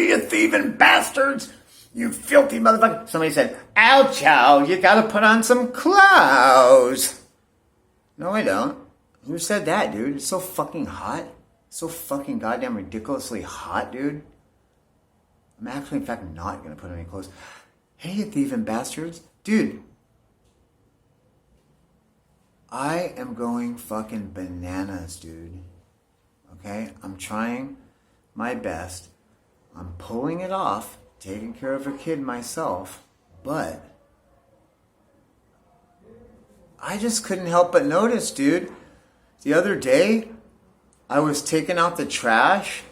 you thieving bastards! You filthy motherfucker! Somebody said, ouch, ow, you gotta put on some clothes. No, I don't. Who said that, dude? It's so fucking hot. So fucking goddamn ridiculously hot, dude. I'm actually, in fact, not gonna put on any clothes. Hey, you thieving bastards. Dude. I am going fucking bananas, dude. Okay? I'm trying my best. I'm pulling it off, taking care of a kid myself, but I just couldn't help but notice, dude. The other day, I was taking out the trash,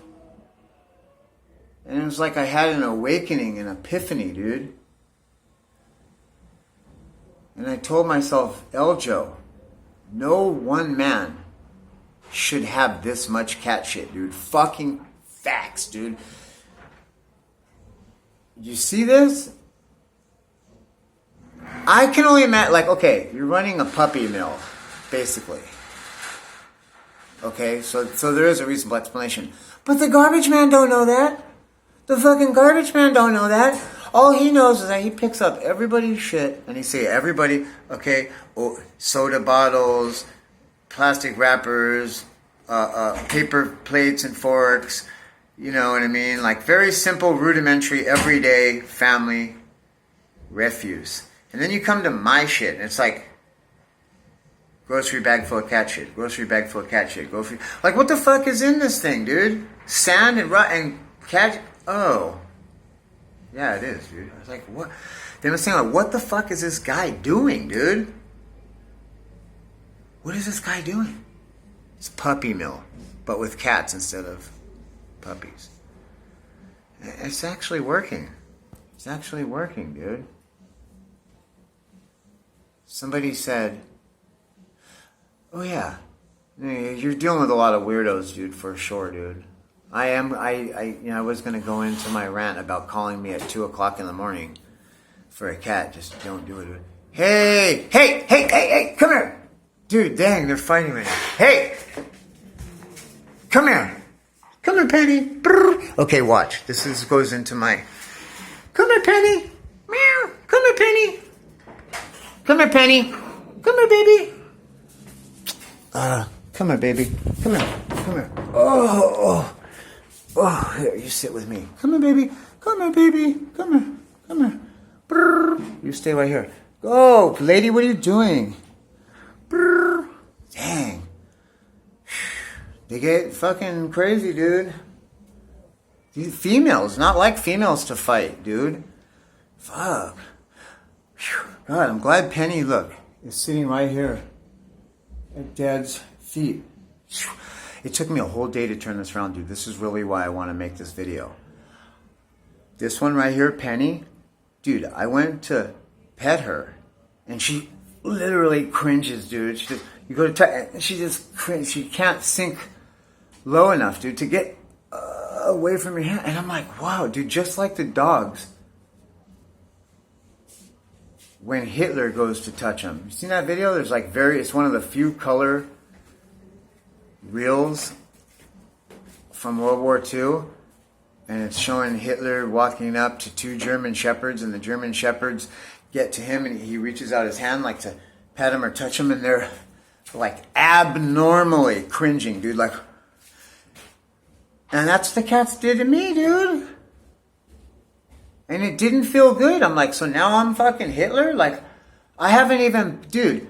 and it was like I had an awakening, an epiphany, dude. And I told myself, Eljo, no one man should have this much cat shit, dude. Fucking facts, dude. You see this? I can only imagine, like, okay, you're running a puppy mill, basically. Okay, so there is a reasonable explanation. But the garbage man don't know that. The fucking garbage man don't know that. All he knows is that he picks up everybody's shit, and he say everybody, okay, soda bottles, plastic wrappers, paper plates and forks, you know what I mean? Like very simple, rudimentary, everyday family refuse. And then you come to my shit, and it's like, grocery bag full of cat shit, grocery bag full of cat shit, like what the fuck is in this thing, dude? Sand and cat, oh. Yeah, it is, dude. I was like, what? Then I was saying, like, what the fuck is this guy doing, dude? What is this guy doing? It's puppy mill, but with cats instead of puppies. It's actually working. It's actually working, dude. Somebody said, oh yeah, you're dealing with a lot of weirdos, dude, for sure, dude. I was going to go into my rant about calling me at 2 o'clock in the morning for a cat. Just don't do it. Hey, come here. Dude, dang, they're fighting right now. Hey, come here. Come here, Penny. Brrr. Okay, watch. This goes into my... Come here, Penny. Meow. Come here, Penny. Come here, Penny. Come here, baby. Come here, baby. Come here. Oh, here, you sit with me. Come here, baby. Come here, baby. Come here. Brrr. You stay right here. Go, lady, what are you doing? Brrr. Dang. They get fucking crazy, dude. These females, not like females to fight, dude. Fuck. God, I'm glad Penny, look, is sitting right here at Dad's feet. It took me a whole day to turn this around, dude. This is really why I want to make this video. This one right here, Penny, dude, I went to pet her, and she literally cringes, dude. She just, you go to touch, and she just cringes. She can't sink low enough, dude, to get away from your hand. And I'm like, wow, dude, just like the dogs. When Hitler goes to touch them. You seen that video? There's like it's one of the few color reels from World War II, and it's showing Hitler walking up to two German shepherds, and the German shepherds get to him, and he reaches out his hand like to pet him or touch him, and they're like abnormally cringing, dude, like, and that's what the cats did to me, dude. And it didn't feel good. I'm like, so now I'm fucking Hitler? Like, I haven't even, dude,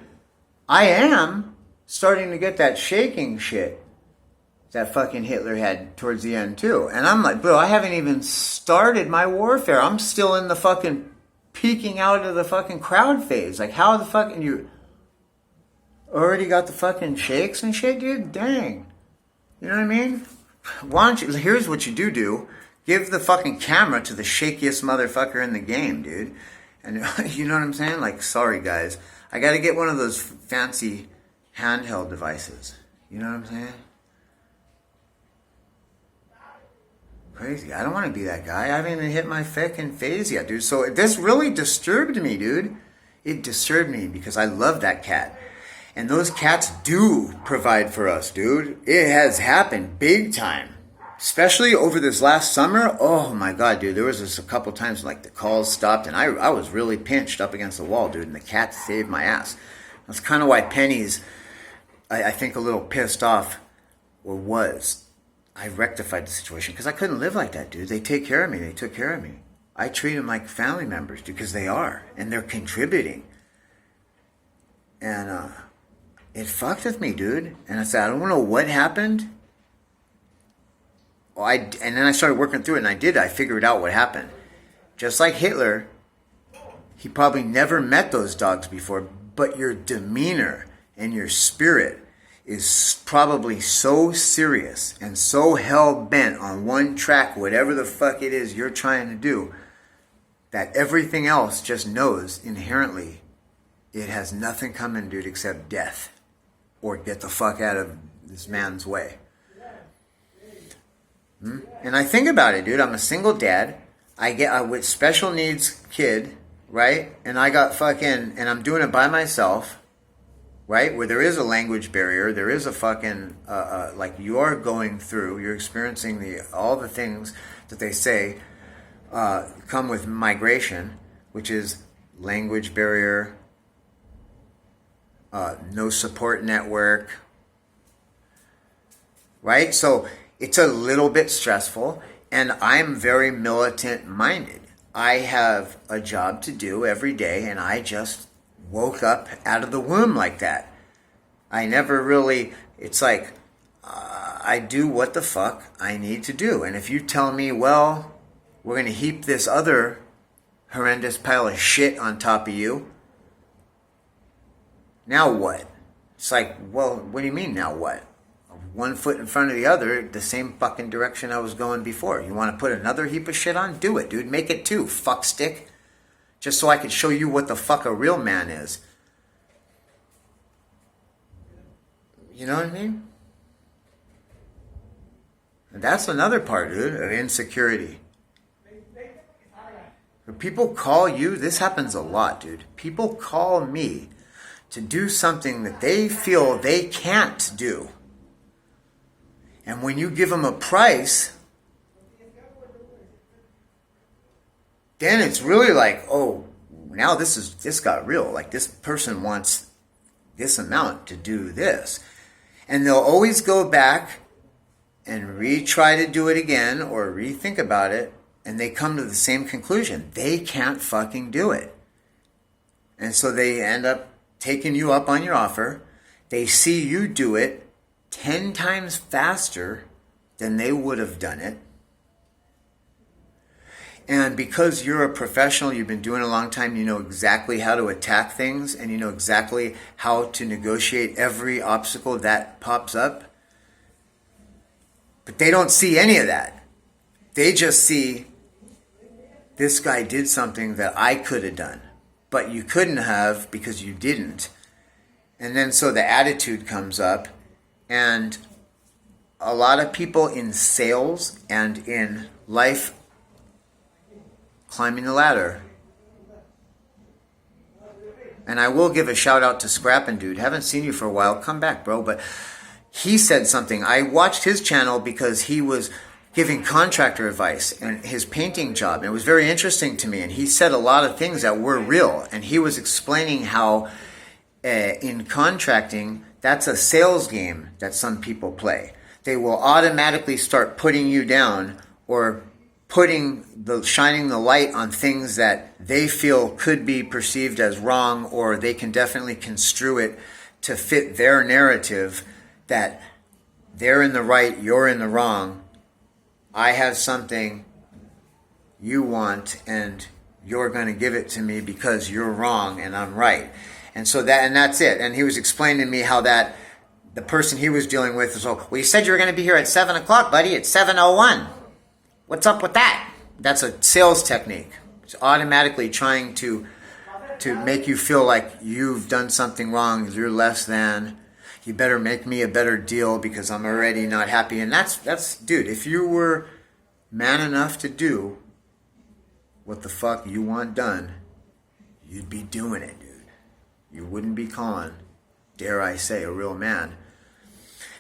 I am starting to get that shaking shit that fucking Hitler had towards the end too. And I'm like, bro, I haven't even started my warfare. I'm still in the fucking peeking out of the fucking crowd phase. Like, how the fucking, you already got the fucking shakes and shit, dude? Dang. You know what I mean? Why don't you, here's what you do. Give the fucking camera to the shakiest motherfucker in the game, dude. And you know what I'm saying? Like, sorry guys. I gotta get one of those fancy handheld devices. You know what I'm saying? Crazy. I don't want to be that guy. I haven't even hit my fucking phase yet, dude. So this really disturbed me, dude. It disturbed me because I love that cat. And those cats do provide for us, dude. It has happened big time. especially over this last summer, oh my God, dude, there was just a couple times like the calls stopped and I was really pinched up against the wall, dude, and the cat saved my ass. That's kind of why Penny's, I think, a little pissed off, or was. I rectified the situation because I couldn't live like that, dude. They take care of me. They took care of me. I treat them like family members because they are, and they're contributing. And it fucked with me, dude. And I said, I don't know what happened. And then I started working through it, and I figured out what happened. Just like Hitler, he probably never met those dogs before, but your demeanor and your spirit is probably so serious and so hell-bent on one track, whatever the fuck it is you're trying to do, that everything else just knows inherently it has nothing coming, dude, except death. Or get the fuck out of this man's way. And I think about it, dude. I'm a single dad. I get with special needs kid, right? And I got and I'm doing it by myself, right? Where there is a language barrier, there is a fucking like you're going through, you're experiencing all the things that they say come with migration, which is language barrier, no support network, right? So it's a little bit stressful, and I'm very militant minded. I have a job to do every day, and I just woke up out of the womb like that. I never really, it's like, I do what the fuck I need to do. And if you tell me, well, we're going to heap this other horrendous pile of shit on top of you, now what? It's like, well, what do you mean now what? One foot in front of the other, the same fucking direction I was going before. You want to put another heap of shit on? Do it, dude. Make it two, fuckstick. Just so I can show you what the fuck a real man is. You know what I mean? And that's another part, dude, of insecurity. When people call you, this happens a lot, dude. People call me to do something that they feel they can't do. And when you give them a price, then it's really like, oh, now this got real. Like this person wants this amount to do this. And they'll always go back and retry to do it again or rethink about it. And they come to the same conclusion. They can't fucking do it. And so they end up taking you up on your offer. They see you do it 10 times faster than they would have done it. And because you're a professional, you've been doing it a long time, you know exactly how to attack things and you know exactly how to negotiate every obstacle that pops up. But they don't see any of that. They just see, this guy did something that I could have done, but you couldn't have because you didn't. And then so the attitude comes up. And a lot of people in sales and in life climbing the ladder. And I will give a shout out to Scrappin' Dude. Haven't seen you for a while. Come back, bro. But he said something. I watched his channel because he was giving contractor advice and his painting job. And it was very interesting to me. And he said a lot of things that were real. And he was explaining how in contracting, that's a sales game that some people play. They will automatically start putting you down or shining the light on things that they feel could be perceived as wrong, or they can definitely construe it to fit their narrative that they're in the right, you're in the wrong. I have something you want and you're going to give it to me because you're wrong and I'm right. And so that's it. And he was explaining to me how that the person he was dealing with was, well, you said you were going to be here at 7 o'clock, buddy. It's 7:01. What's up with that? That's a sales technique. It's automatically trying to make you feel like you've done something wrong, you're less than, you better make me a better deal because I'm already not happy. And that's dude, if you were man enough to do what the fuck you want done, you'd be doing it, dude. You wouldn't be calling, dare I say, a real man.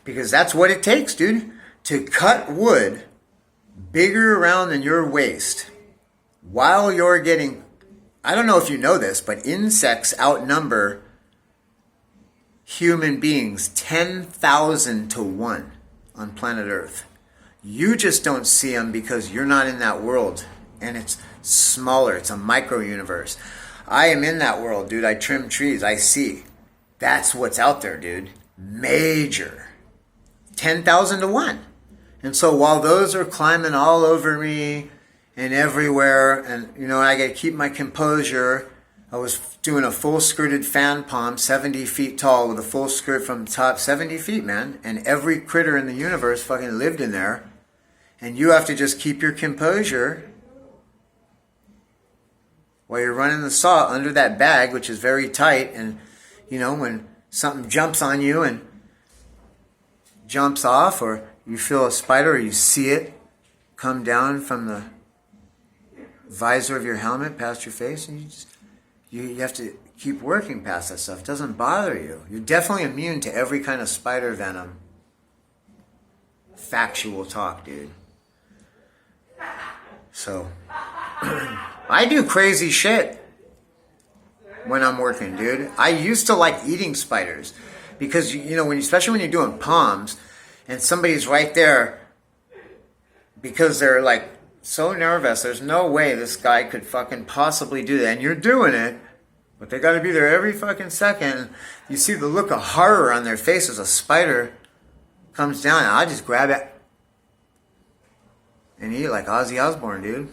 Because that's what it takes, dude. To cut wood bigger around than your waist, while you're getting, I don't know if you know this, but insects outnumber human beings 10,000 to 1 on planet Earth. You just don't see them because you're not in that world, and it's smaller. It's a micro universe. I am in that world, dude. I trim trees. I see. That's what's out there, dude. Major. 10,000 to 1. And so while those are climbing all over me and everywhere, and you know, I got to keep my composure. I was doing a full skirted fan palm, 70 feet tall with a full skirt from the top, 70 feet, man. And every critter in the universe fucking lived in there. And you have to just keep your composure while you're running the saw under that bag, which is very tight. And, you know, when something jumps on you and jumps off, or you feel a spider, or you see it come down from the visor of your helmet past your face, and you have to keep working past that stuff. It doesn't bother you. You're definitely immune to every kind of spider venom. Factual talk, dude. So, I do crazy shit when I'm working, dude. I used to like eating spiders because, you know, especially when you're doing palms and somebody's right there because they're like so nervous, there's no way this guy could fucking possibly do that. And you're doing it, but they got to be there every fucking second. You see the look of horror on their face as a spider comes down, and I just grab it and eat it like Ozzy Osbourne, dude.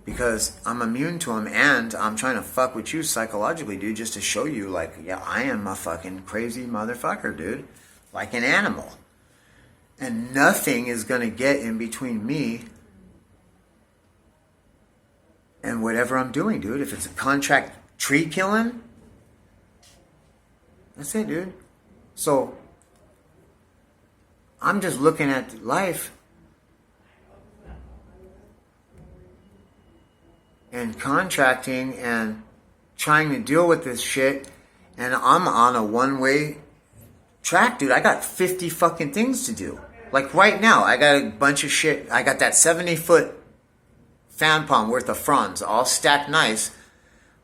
Because I'm immune to them, and I'm trying to fuck with you psychologically, dude, just to show you, like, yeah, I am a fucking crazy motherfucker, dude. Like an animal. And nothing is going to get in between me and whatever I'm doing, dude. If it's a contract tree killing, that's it, dude. So, I'm just looking at life and contracting and trying to deal with this shit, and I'm on a one-way track, dude. I got 50 fucking things to do. Like right now, I got a bunch of shit. I got that 70-foot fan palm worth of fronds, all stacked nice,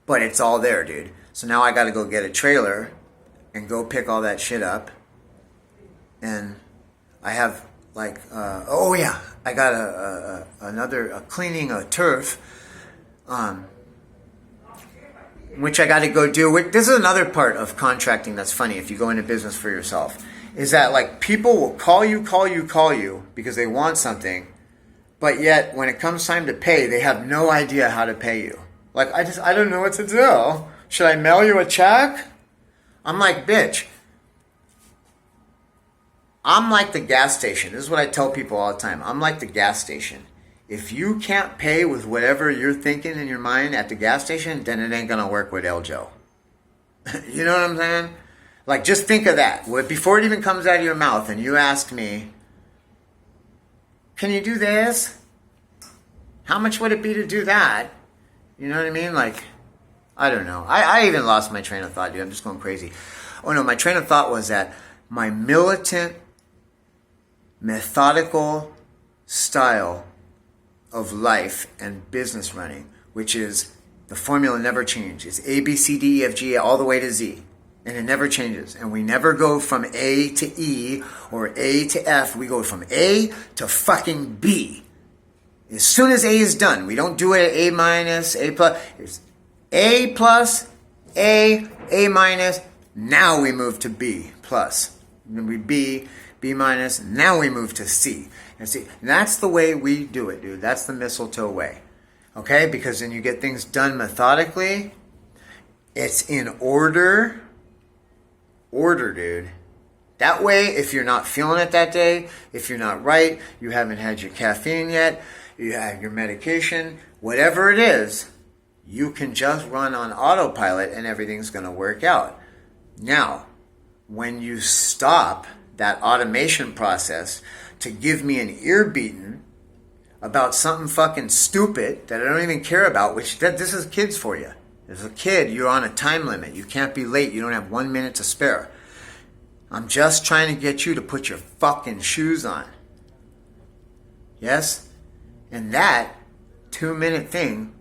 but it's all there, dude. So now I got to go get a trailer and go pick all that shit up. And I have like, I got another cleaning a turf, which I got to go do. This is another part of contracting that's funny if you go into business for yourself, is that like people will call you because they want something, but yet when it comes time to pay, they have no idea how to pay you. Like, I don't know what to do. Should I mail you a check? I'm like, bitch. I'm like the gas station. This is what I tell people all the time. I'm like the gas station. If you can't pay with whatever you're thinking in your mind at the gas station, then it ain't going to work with El Joe. You know what I'm saying? Like, just think of that. Before it even comes out of your mouth and you ask me, can you do this? How much would it be to do that? You know what I mean? Like, I don't know. I even lost my train of thought, dude. I'm just going crazy. Oh, no, my train of thought was that my militant, methodical style of life and business running, which is the formula never changes. It's A, B, C, D, E, F, G, all the way to Z. And it never changes. And we never go from A to E or A to F. We go from A to fucking B. As soon as A is done, we don't do it at A minus, A plus. It's A plus, A minus. Now we move to B plus. Then we B minus. Now we move to C. And see, that's the way we do it, dude. That's the mistletoe way. Okay? Because then you get things done methodically. It's in order. Order, dude. That way, if you're not feeling it that day, if you're not right, you haven't had your caffeine yet, you have your medication, whatever it is, you can just run on autopilot and everything's going to work out. Now, when you stop that automation process to give me an ear beating about something fucking stupid that I don't even care about, this is kids for you. As a kid, you're on a time limit. You can't be late. You don't have 1 minute to spare. I'm just trying to get you to put your fucking shoes on. Yes? And that 2-minute thing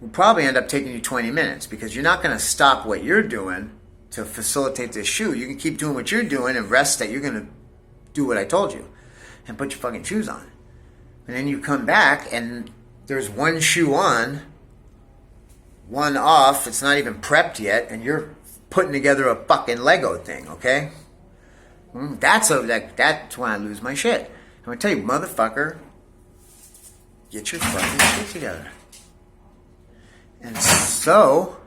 will probably end up taking you 20 minutes because you're not going to stop what you're doing to facilitate this shoe. You can keep doing what you're doing and rest that you're going to do what I told you and put your fucking shoes on. And then you come back and there's one shoe on, one off. It's not even prepped yet, and you're putting together a fucking Lego thing, okay? That's when I lose my shit. I'm going to tell you, motherfucker, get your fucking shit together. And so,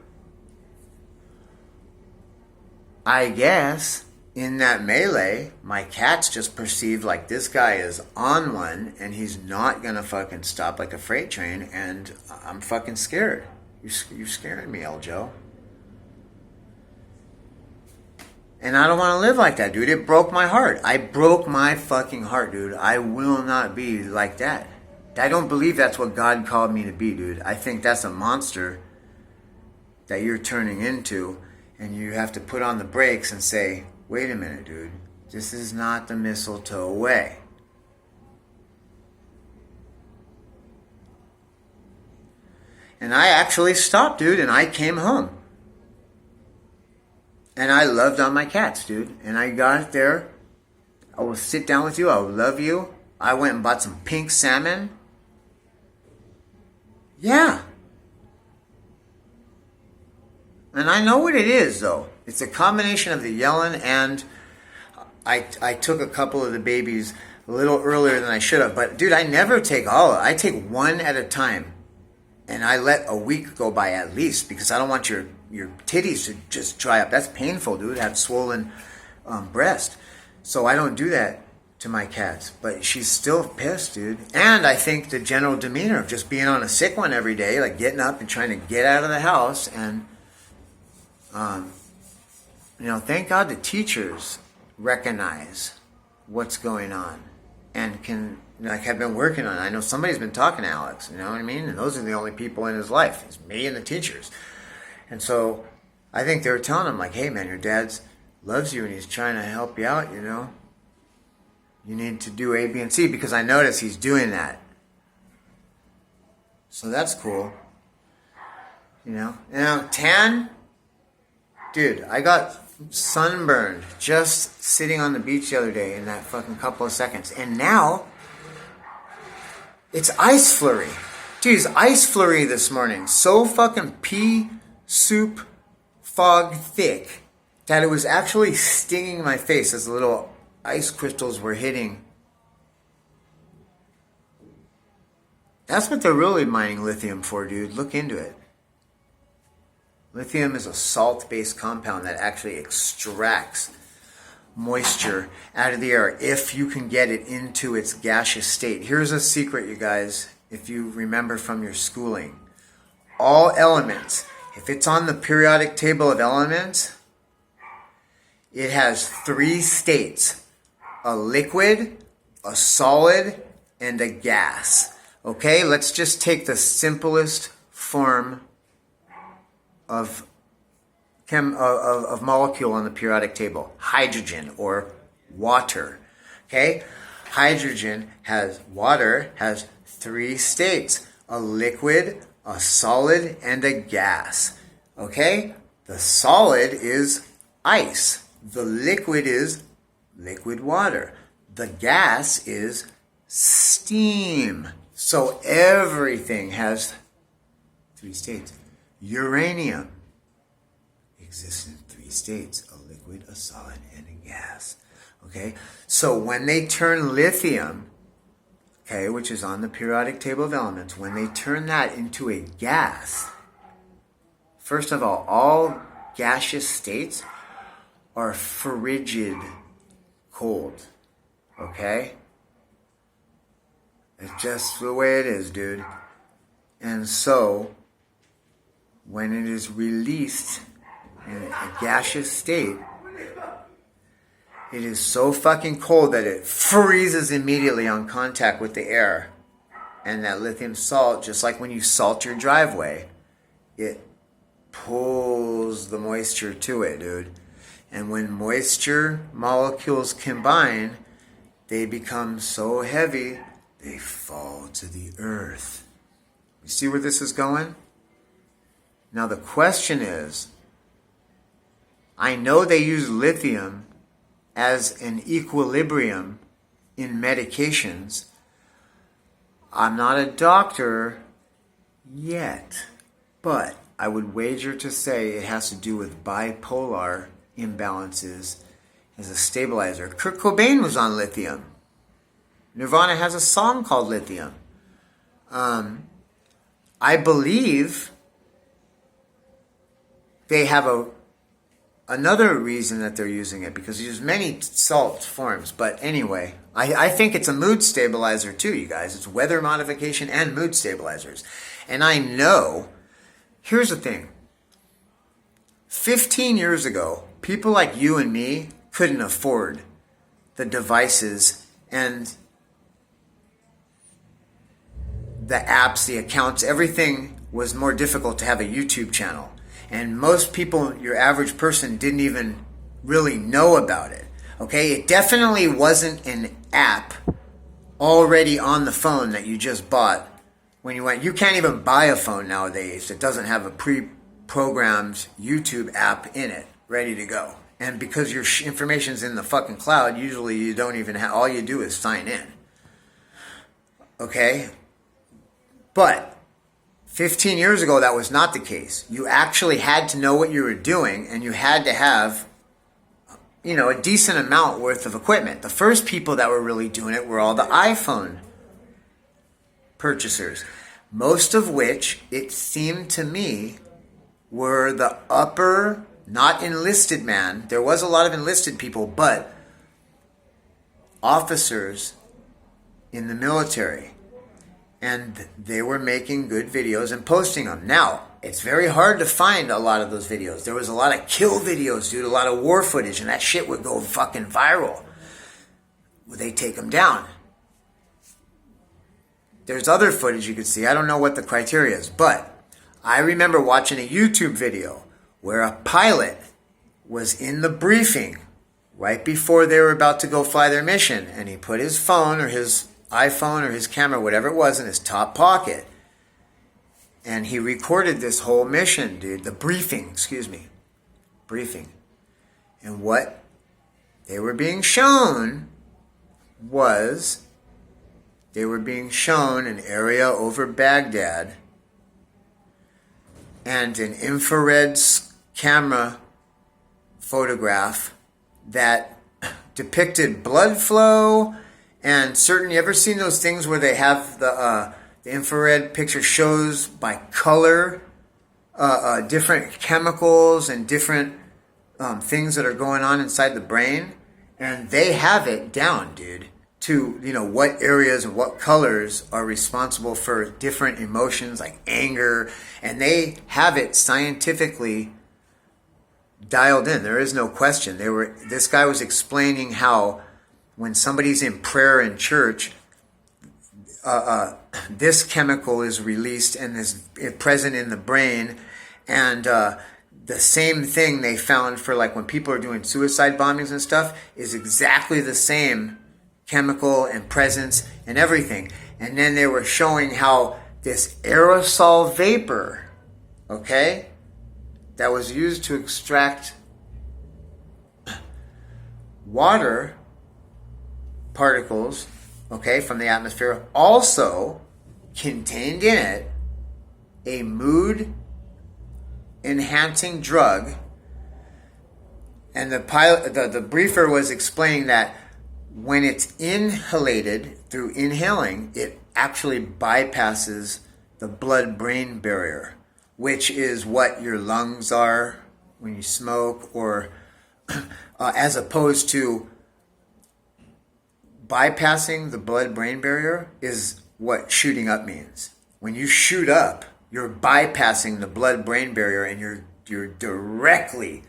I guess in that melee, my cats just perceived like this guy is on one and he's not going to fucking stop like a freight train, and I'm fucking scared. You're scaring me, El Joe. And I don't want to live like that, dude. It broke my heart. I broke my fucking heart, dude. I will not be like that. I don't believe that's what God called me to be, dude. I think that's a monster that you're turning into, and you have to put on the brakes and say, wait a minute, dude. This is not the mistletoe way. And I actually stopped, dude, and I came home. And I loved on my cats, dude. And I got there. I will sit down with you. I will love you. I went and bought some pink salmon. Yeah. And I know what it is, though. It's a combination of the yelling, and I took a couple of the babies a little earlier than I should have. But, dude, I never take all of it. I take one at a time. And I let a week go by at least, because I don't want your titties to just dry up. That's painful, dude. Have swollen breast. So I don't do that to my cats. But she's still pissed, dude. And I think the general demeanor of just being on a sick one every day, like getting up and trying to get out of the house, and thank God the teachers recognize what's going on and can, have been working on it. I know somebody's been talking to Alex, you know what I mean? And those are the only people in his life. It's me and the teachers. And so I think they were telling him, like, hey, man, your dad loves you and he's trying to help you out, You need to do A, B, and C, because I notice he's doing that. So that's cool. Tan, dude, I got sunburned just sitting on the beach the other day in that fucking couple of seconds. And now it's ice flurry. Dude, it's ice flurry this morning. So fucking pea soup fog thick that it was actually stinging my face as the little ice crystals were hitting. That's what they're really mining lithium for, dude. Look into it. Lithium is a salt-based compound that actually extracts moisture out of the air if you can get it into its gaseous state. Here's a secret, you guys, if you remember from your schooling. All elements, if it's on the periodic table of elements, it has 3 states: a liquid, a solid, and a gas. Okay, let's just take the simplest form of molecule on the periodic table: hydrogen or water. Okay, water has 3 states: a liquid, a solid, and a gas. Okay, the solid is ice. The liquid is liquid water. The gas is steam. So everything has 3 states. Uranium exists in 3 states: a liquid, a solid, and a gas. Okay? So when they turn lithium, okay, which is on the periodic table of elements, when they turn that into a gas, first of all gaseous states are frigid cold. Okay? It's just the way it is, dude. And so when it is released in a gaseous state, it is so fucking cold that it freezes immediately on contact with the air. And that lithium salt, just like when you salt your driveway, it pulls the moisture to it, dude. And when moisture molecules combine, they become so heavy, they fall to the earth. You see where this is going? Now the question is, I know they use lithium as an equilibrium in medications. I'm not a doctor yet, but I would wager to say it has to do with bipolar imbalances as a stabilizer. Kurt Cobain was on lithium. Nirvana has a song called Lithium. I believe they have another reason that they're using it, because there's many salt forms. But anyway, I think it's a mood stabilizer too, you guys. It's weather modification and mood stabilizers. And I know, here's the thing. 15 years ago, people like you and me couldn't afford the devices and the apps, the accounts. Everything was more difficult to have a YouTube channel. And most people, your average person, didn't even really know about it. Okay? It definitely wasn't an app already on the phone that you just bought when you went. You can't even buy a phone nowadays that doesn't have a pre-programmed YouTube app in it, ready to go. And because your information's in the fucking cloud, usually you don't even have, all you do is sign in. Okay? But 15 years ago, that was not the case. You actually had to know what you were doing, and you had to have, a decent amount worth of equipment. The first people that were really doing it were all the iPhone purchasers, most of which, it seemed to me, were the upper, not enlisted man. There was a lot of enlisted people, but officers in the military. And they were making good videos and posting them. Now, it's very hard to find a lot of those videos. There was a lot of kill videos, dude, a lot of war footage, and that shit would go fucking viral. Would they take them down? There's other footage you could see. I don't know what the criteria is, but I remember watching a YouTube video where a pilot was in the briefing right before they were about to go fly their mission, and he put his phone or his iPhone or his camera, whatever it was, in his top pocket. And he recorded this whole mission, dude. The briefing. And what they were being shown was, they were being shown an area over Baghdad and an infrared camera photograph that depicted blood flow and certain, you ever seen those things where they have the infrared picture shows by color different chemicals and different things that are going on inside the brain? And they have it down, dude, to, what areas and what colors are responsible for different emotions like anger. And they have it scientifically dialed in. There is no question. This guy was explaining how when somebody's in prayer in church, this chemical is released and is present in the brain. And the same thing they found for like when people are doing suicide bombings and stuff is exactly the same chemical and presence and everything. And then they were showing how this aerosol vapor, okay, that was used to extract water particles, okay, from the atmosphere, also contained in it a mood enhancing drug. And the briefer was explaining that when it's inhalated through inhaling, it actually bypasses the blood-brain barrier, which is what your lungs are when you smoke, or as opposed to bypassing the blood-brain barrier is what shooting up means. When you shoot up, you're bypassing the blood-brain barrier, and you're directly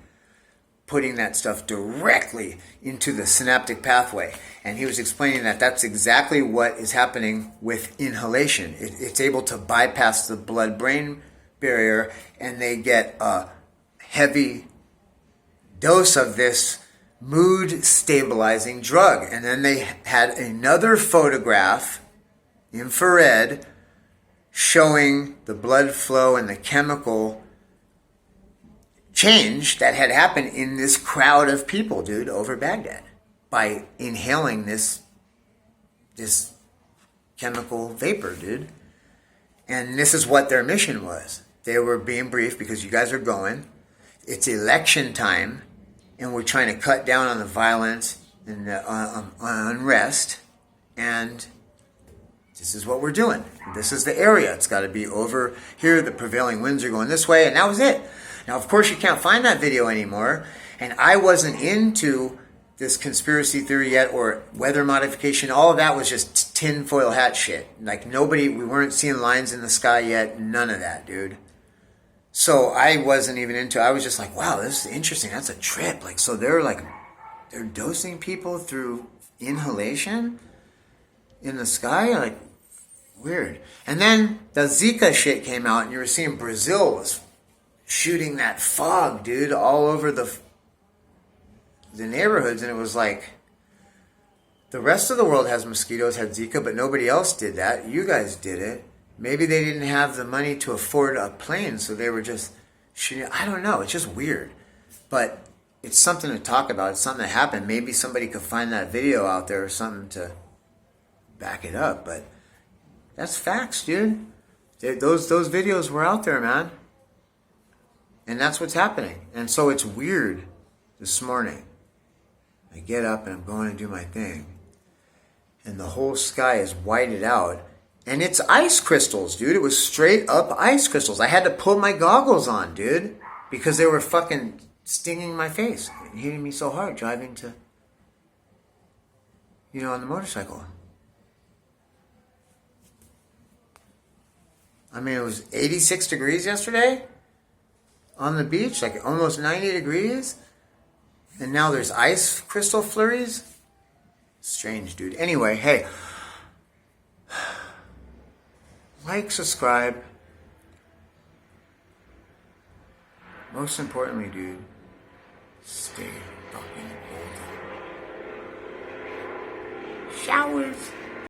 putting that stuff directly into the synaptic pathway. And he was explaining that that's exactly what is happening with inhalation. It's able to bypass the blood-brain barrier, and they get a heavy dose of this mood stabilizing drug. And then they had another photograph infrared, showing the blood flow and the chemical change that had happened in this crowd of people, dude, over Baghdad by inhaling this chemical vapor, dude. And this is what their mission was. They were being briefed because you guys are going. It's election time, and we're trying to cut down on the violence and the unrest. And this is what we're doing. This is the area. It's got to be over here. The prevailing winds are going this way, and that was it. Now, of course, you can't find that video anymore. And I wasn't into this conspiracy theory yet or weather modification. All of that was just tinfoil hat shit. Like we weren't seeing lines in the sky yet. None of that, dude. So I wasn't even into it. I was just like, wow, this is interesting. That's a trip. Like, so they're dosing people through inhalation in the sky? Like, weird. And then the Zika shit came out, and you were seeing Brazil was shooting that fog, dude, all over the neighborhoods, and it was like, the rest of the world has mosquitoes, had Zika, but nobody else did that. You guys did it. Maybe they didn't have the money to afford a plane, so they were just shooting. I don't know. It's just weird. But it's something to talk about. It's something that happened. Maybe somebody could find that video out there or something to back it up. But that's facts, dude. Those videos were out there, man. And that's what's happening. And so it's weird this morning. I get up and I'm going to do my thing. And the whole sky is whited out. And it's ice crystals, dude. It was straight up ice crystals. I had to put my goggles on, dude. Because they were fucking stinging my face. And hitting me so hard driving to, on the motorcycle. I mean, it was 86 degrees yesterday on the beach. Like almost 90 degrees. And now there's ice crystal flurries. Strange, dude. Anyway, hey. Like, subscribe. Most importantly, dude, stay fucking golden. Showers.